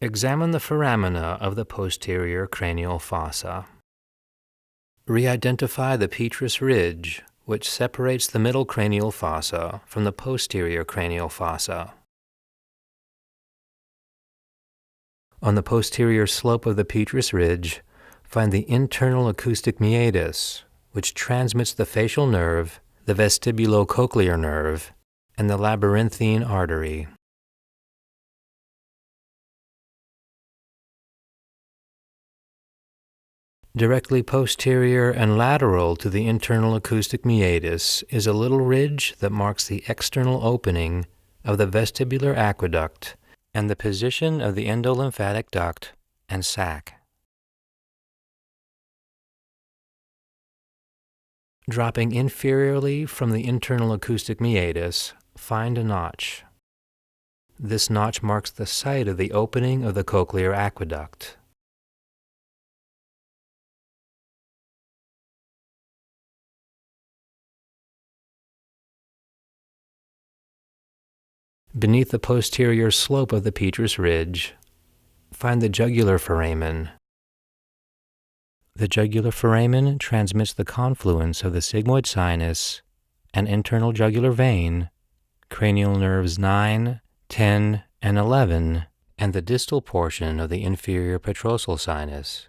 Examine the foramina of the posterior cranial fossa. Re-identify the petrous ridge, which separates the middle cranial fossa from the posterior cranial fossa. On the posterior slope of the petrous ridge, find the internal acoustic meatus, which transmits the facial nerve, the vestibulocochlear nerve, and the labyrinthine artery. Directly posterior and lateral to the internal acoustic meatus is a little ridge that marks the external opening of the vestibular aqueduct and the position of the endolymphatic duct and sac. Dropping inferiorly from the internal acoustic meatus, find a notch. This notch marks the site of the opening of the cochlear aqueduct. Beneath the posterior slope of the petrous ridge, find the jugular foramen. The jugular foramen transmits the confluence of the sigmoid sinus and internal jugular vein, cranial nerves 9, 10, and 11, and the distal portion of the inferior petrosal sinus.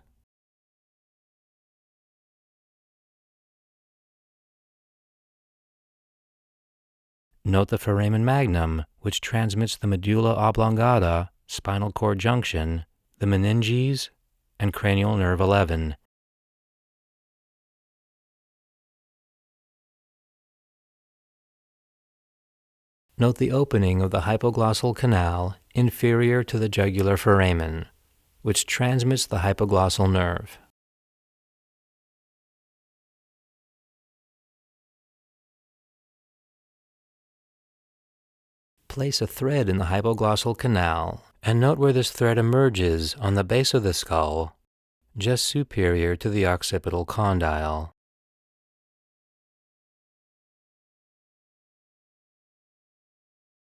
Note the foramen magnum, which transmits the medulla oblongata, spinal cord junction, the meninges, and cranial nerve 11. Note the opening of the hypoglossal canal inferior to the jugular foramen, which transmits the hypoglossal nerve. Place a thread in the hypoglossal canal and note where this thread emerges on the base of the skull, just superior to the occipital condyle.